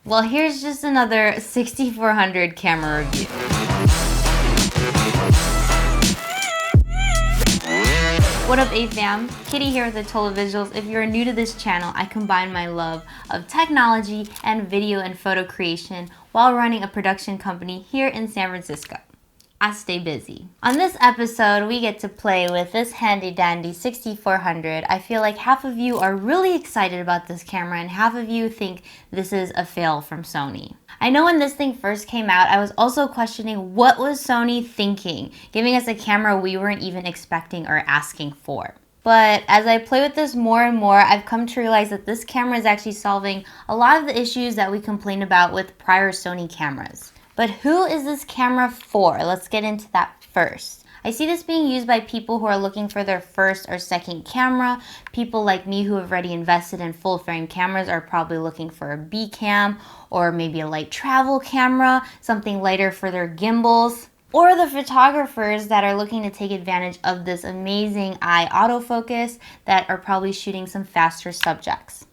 Well, here's just another 6400 camera review. What up, AFAM? Kitty here with Atola Visuals. If you're new to this channel, I combine my love of technology and video and photo creation while running a production company here in San Francisco. I stay busy. On this episode, we get to play with this handy dandy 6400. I feel like half of you are really excited about this camera and half of you think this is a fail from Sony. I know when this thing first came out, I was also questioning what was Sony thinking, giving us a camera we weren't even expecting or asking for. But as I play with this more and more, I've come to realize that this camera is actually solving a lot of the issues that we complained about with prior Sony cameras. But who is this camera for? Let's get into that first. I see this being used by people who are looking for their first or second camera. People like me who have already invested in full frame cameras are probably looking for a B cam or maybe a light travel camera, something lighter for their gimbals. Or the photographers that are looking to take advantage of this amazing eye autofocus that are probably shooting some faster subjects.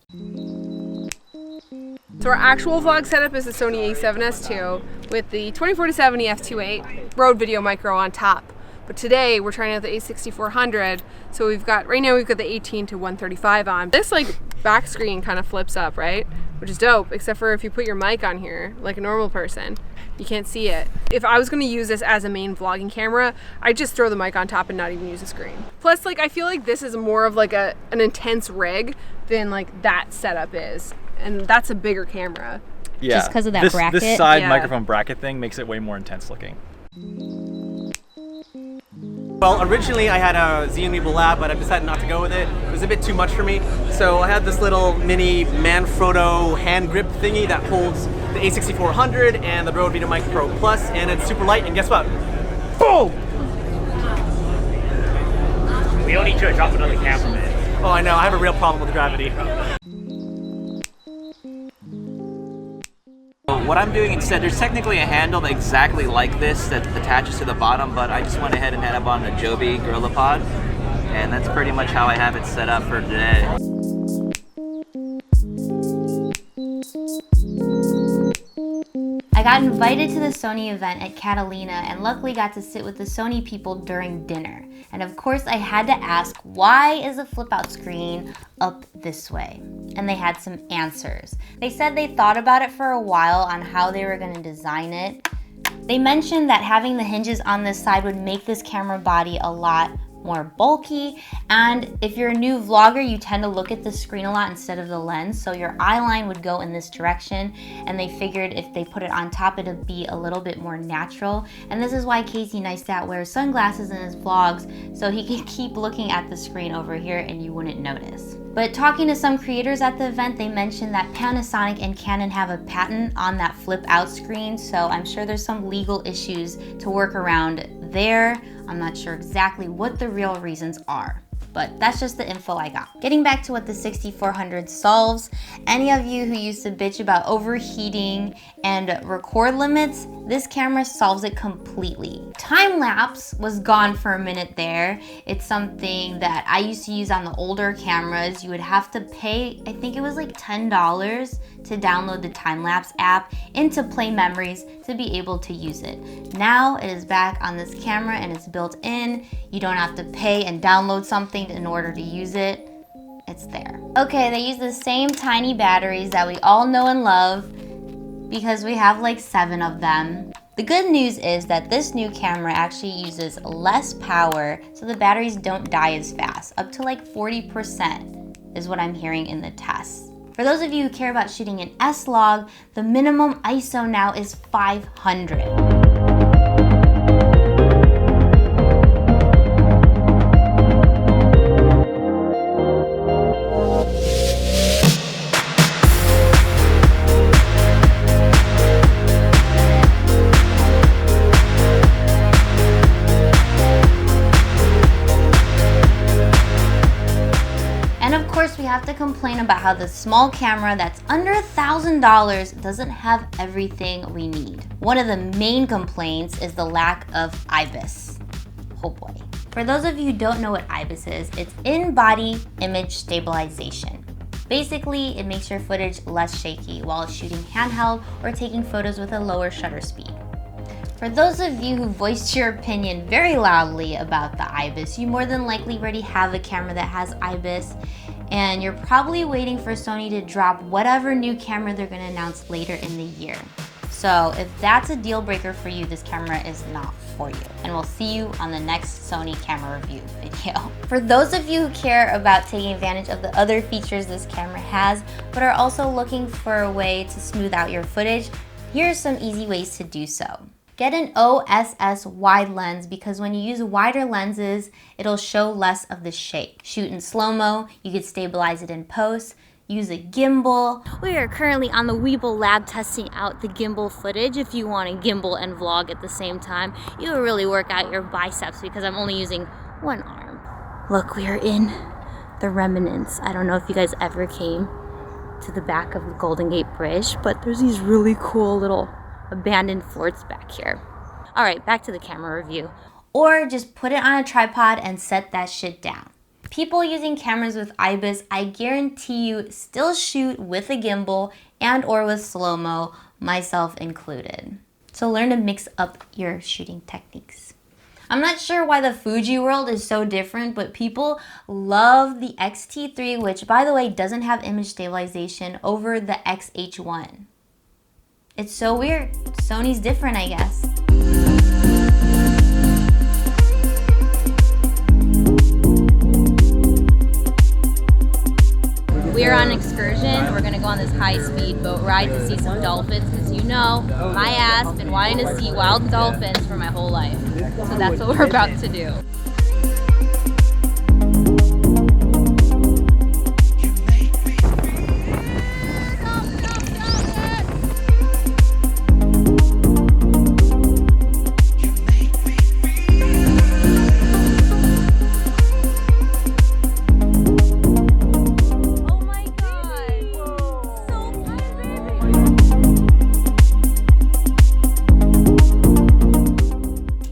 So our actual vlog setup is the Sony a7S II with the 24-70 f2.8 Rode Video Micro on top. But today we're trying out the a6400. So right now we've got the 18-135 on. This like back screen kind of flips up, right? Which is dope, except for if you put your mic on here like a normal person, you can't see it. If I was gonna use this as a main vlogging camera, I'd just throw the mic on top and not even use the screen. Plus, like, I feel like this is more of like an intense rig than like that setup is. And that's a bigger camera. Yeah. Just because of that bracket? This side microphone bracket thing makes it way more intense looking. Well, originally I had a Z-Enable lab, but I decided not to go with it. It was a bit too much for me. So I had this little mini Manfrotto hand grip thingy that holds the a6400 and the Rode Video Mic Pro Plus, and it's super light, and guess what? Boom! We don't need you to drop another camera, man. Oh, I know, I have a real problem with gravity. What I'm doing instead, there's technically a handle exactly like this that attaches to the bottom, but I just went ahead and had up on the Joby GorillaPod, and that's pretty much how I have it set up for today. I got invited to the Sony event at Catalina and luckily got to sit with the Sony people during dinner. And of course I had to ask, why is the flip out screen up this way? And they had some answers. They said they thought about it for a while on how they were going to design it. They mentioned that having the hinges on this side would make this camera body a lot more bulky, and if you're a new vlogger, you tend to look at the screen a lot instead of the lens, so your eye line would go in this direction, and they figured if they put it on top, it'd be a little bit more natural. And this is why Casey Neistat wears sunglasses in his vlogs, so he can keep looking at the screen over here and you wouldn't notice. But talking to some creators at the event, they mentioned that Panasonic and Canon have a patent on that flip out screen, so I'm sure there's some legal issues to work around there. I'm not sure exactly what the real reasons are, but that's just the info I got. Getting back to what the 6400 solves, any of you who used to bitch about overheating and record limits, this camera solves it completely. Time lapse was gone for a minute there. It's something that I used to use on the older cameras. You would have to pay, I think it was like $10 to download the time lapse app into Play Memories to be able to use it. Now it is back on this camera and it's built in. You don't have to pay and download something in order to use it. It's there. Okay, they use the same tiny batteries that we all know and love because we have like 7 of them. The good news is that this new camera actually uses less power, so the batteries don't die as fast. Up to like 40% is what I'm hearing in the tests. For those of you who care about shooting in S-Log, the minimum ISO now is 500. We have to complain about how the small camera that's under $1,000 doesn't have everything we need. One of the main complaints is the lack of IBIS. Oh boy. For those of you who don't know what IBIS is, it's in-body image stabilization. Basically, it makes your footage less shaky while shooting handheld or taking photos with a lower shutter speed. For those of you who voiced your opinion very loudly about the IBIS, you more than likely already have a camera that has IBIS, and you're probably waiting for Sony to drop whatever new camera they're going to announce later in the year. So if that's a deal breaker for you, this camera is not for you. And we'll see you on the next Sony camera review video. For those of you who care about taking advantage of the other features this camera has, but are also looking for a way to smooth out your footage, here are some easy ways to do so. Get an OSS wide lens because when you use wider lenses, it'll show less of the shake. Shoot in slow-mo, you could stabilize it in post, use a gimbal. We are currently on the Weeble lab testing out the gimbal footage. If you want to gimbal and vlog at the same time, you will really work out your biceps because I'm only using one arm. Look, we are in the remnants. I don't know if you guys ever came to the back of the Golden Gate Bridge, but there's these really cool little abandoned forts back here. All right, back to the camera review. Or just put it on a tripod and set that shit down. People using cameras with IBIS, I guarantee you, still shoot with a gimbal and or with slow-mo, myself included. So learn to mix up your shooting techniques. I'm not sure why the Fuji world is so different, but people love the X-T3, which by the way doesn't have image stabilization, over the X-H1. It's so weird. Sony's different, I guess. We're on an excursion. We're gonna go on this high-speed boat ride to see some dolphins, because you know, my ass been wanting to see wild dolphins for my whole life. So that's what we're about to do.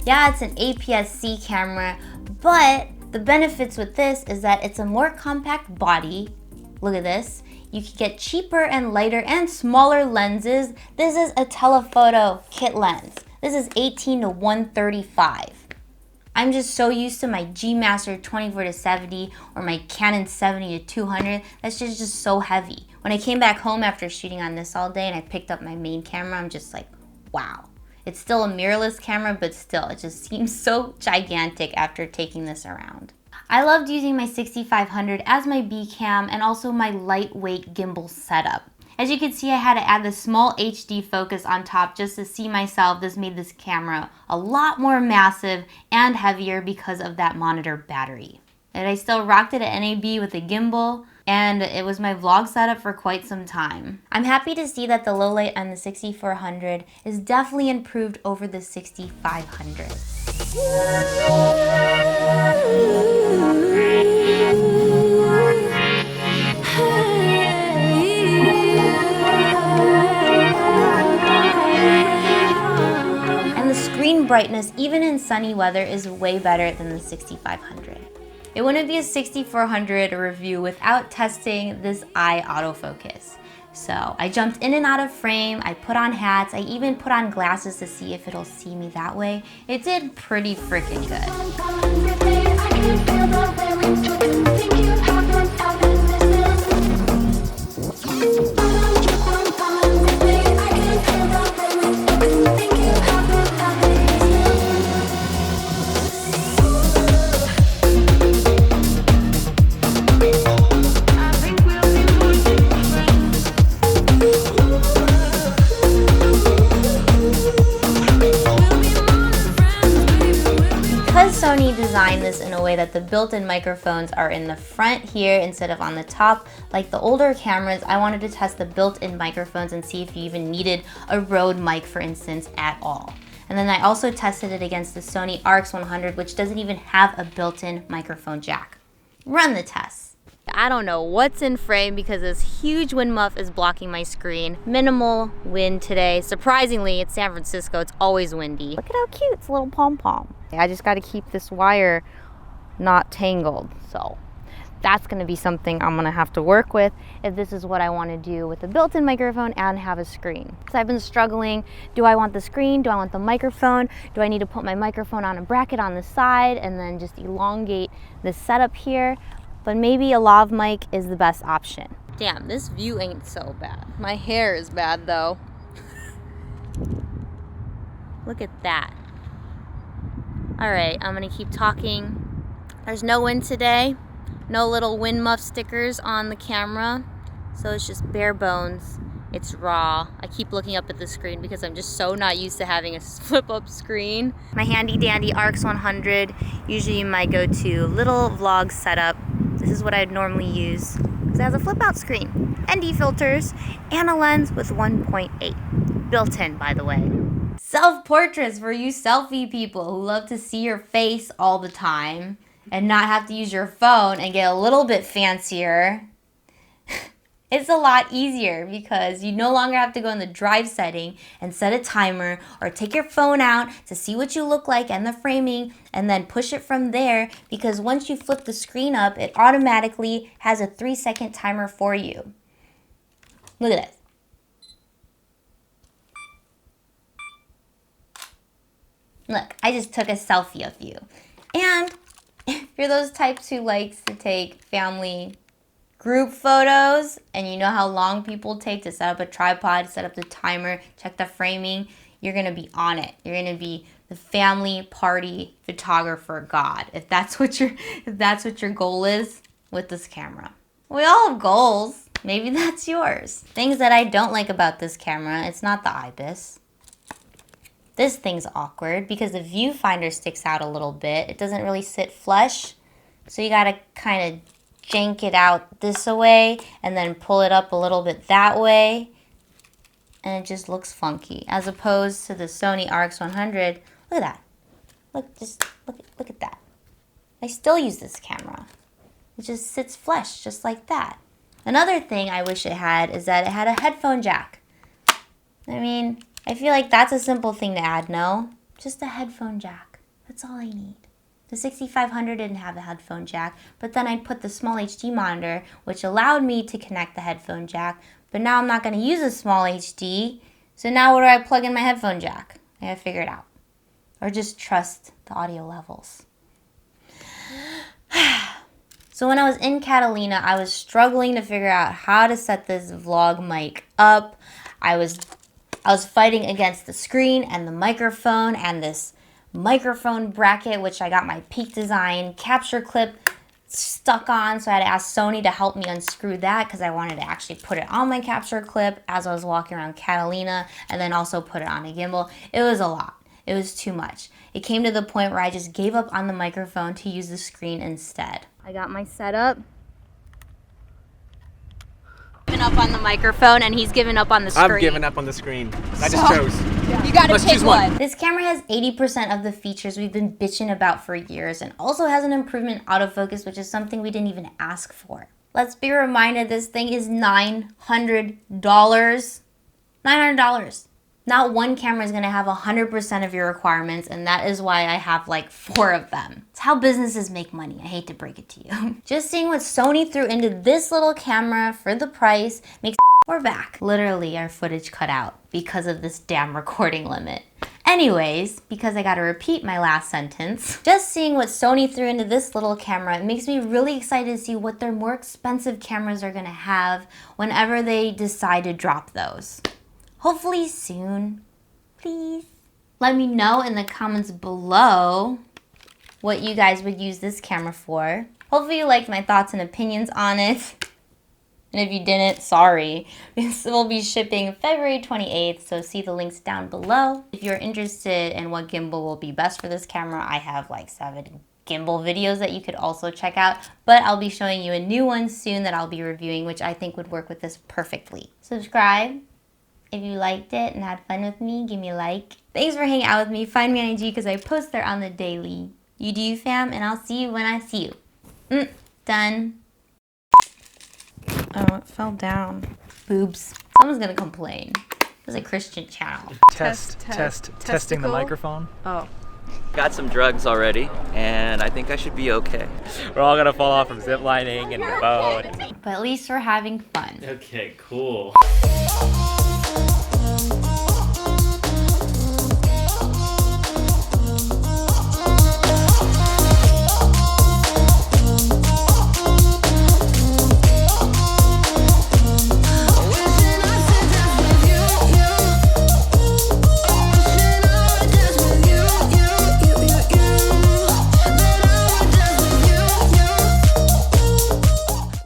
Yeah, it's an APS-C camera, but the benefits with this is that it's a more compact body. Look at this. You can get cheaper and lighter and smaller lenses. This is a telephoto kit lens. This is 18 to 135. I'm just so used to my G Master 24 to 70 or my Canon 70 to 200. That's just so heavy. When I came back home after shooting on this all day and I picked up my main camera, I'm just like, wow. It's still a mirrorless camera, but still, it just seems so gigantic after taking this around. I loved using my 6500 as my B cam and also my lightweight gimbal setup. As you can see, I had to add the small HD focus on top just to see myself. This made this camera a lot more massive and heavier because of that monitor battery. And I still rocked it at NAB with a gimbal, and it was my vlog setup for quite some time. I'm happy to see that the low light on the 6400 is definitely improved over the 6500. And the screen brightness, even in sunny weather, is way better than the 6500. It wouldn't be a 6400 review without testing this eye autofocus. So I jumped in and out of frame, I put on hats, I even put on glasses to see if it'll see me that way. It did pretty freaking good. Sony designed this in a way that the built-in microphones are in the front here instead of on the top. Like the older cameras, I wanted to test the built-in microphones and see if you even needed a Rode mic, for instance, at all. And then I also tested it against the Sony RX100, which doesn't even have a built-in microphone jack. Run the test. I don't know what's in frame because this huge wind muff is blocking my screen. Minimal wind today. Surprisingly, it's San Francisco, it's always windy. Look at how cute, it's a little pom-pom. I just gotta keep this wire not tangled. So that's gonna be something I'm gonna have to work with if this is what I wanna do with a built-in microphone and have a screen. So I've been struggling, do I want the screen, do I want the microphone, do I need to put my microphone on a bracket on the side and then just elongate this setup here? But maybe a lav mic is the best option. Damn, this view ain't so bad. My hair is bad though. Look at that. All right, I'm gonna keep talking. There's no wind today. No little wind muff stickers on the camera. So it's just bare bones. It's raw. I keep looking up at the screen because I'm just so not used to having a flip up screen. My handy dandy RX 100, usually my go-to little vlog setup. This is what I'd normally use because it has a flip out screen, ND filters, and a lens with 1.8. Built in, by the way. Self-portraits for you selfie people who love to see your face all the time and not have to use your phone and get a little bit fancier. It's a lot easier because you no longer have to go in the drive setting and set a timer or take your phone out to see what you look like and the framing and then push it from there, because once you flip the screen up, it automatically has a 3-second timer for you. Look at this. Look, I just took a selfie of you. And if you're those types who likes to take family group photos and you know how long people take to set up a tripod, set up the timer, check the framing, you're gonna be on it. You're gonna be the family party photographer god, if that's what your goal is with this camera. We all have goals. Maybe that's yours. Things that I don't like about this camera, it's not the IBIS. This thing's awkward because the viewfinder sticks out a little bit. It doesn't really sit flush. So you gotta kind of jank it out this way and then pull it up a little bit that way. And it just looks funky. As opposed to the Sony RX 100, look at that. Look at that. I still use this camera. It just sits flush, just like that. Another thing I wish it had is that it had a headphone jack. I mean, I feel like that's a simple thing to add, no? Just a headphone jack. That's all I need. The 6500 didn't have a headphone jack, but then I put the small HD monitor, which allowed me to connect the headphone jack, but now I'm not gonna use a small HD, so now where do I plug in my headphone jack? I gotta figure it out. Or just trust the audio levels. So when I was in Catalina, I was struggling to figure out how to set this vlog mic up. I was fighting against the screen and the microphone and this microphone bracket, which I got my Peak Design capture clip stuck on. So I had to ask Sony to help me unscrew that because I wanted to actually put it on my capture clip as I was walking around Catalina and then also put it on a gimbal. It was a lot. It was too much. It came to the point where I just gave up on the microphone to use the screen instead. I got my setup. Given up on the microphone and he's given up on the screen. I've given up on the screen. I just chose. You gotta Let's pick choose one. This camera has 80% of the features we've been bitching about for years and also has an improvement in autofocus, which is something we didn't even ask for. Let's be reminded this thing is $900. $900. Not one camera is gonna have 100% of your requirements, and that is why I have like 4 of them. It's how businesses make money. I hate to break it to you. Just seeing what Sony threw into this little camera for the price makes we're back. Literally our footage cut out because of this damn recording limit. Anyways, because I gotta repeat my last sentence, just seeing what Sony threw into this little camera, it makes me really excited to see what their more expensive cameras are gonna have whenever they decide to drop those. Hopefully soon, please. Let me know in the comments below what you guys would use this camera for. Hopefully you liked my thoughts and opinions on it. And if you didn't, sorry. This will be shipping February 28th, so see the links down below. If you're interested in what gimbal will be best for this camera, I have like 7 gimbal videos that you could also check out, but I'll be showing you a new one soon that I'll be reviewing, which I think would work with this perfectly. Subscribe if you liked it and had fun with me. Give me a like. Thanks for hanging out with me. Find me on IG because I post there on the daily. You do you, fam, and I'll see you when I see you. Done. Oh, it fell down. Boobs. Someone's gonna complain. This is a Christian channel. Testing the microphone. Oh. Got some drugs already, and I think I should be okay. We're all gonna fall off from zip lining and the boat. But at least we're having fun. Okay, cool.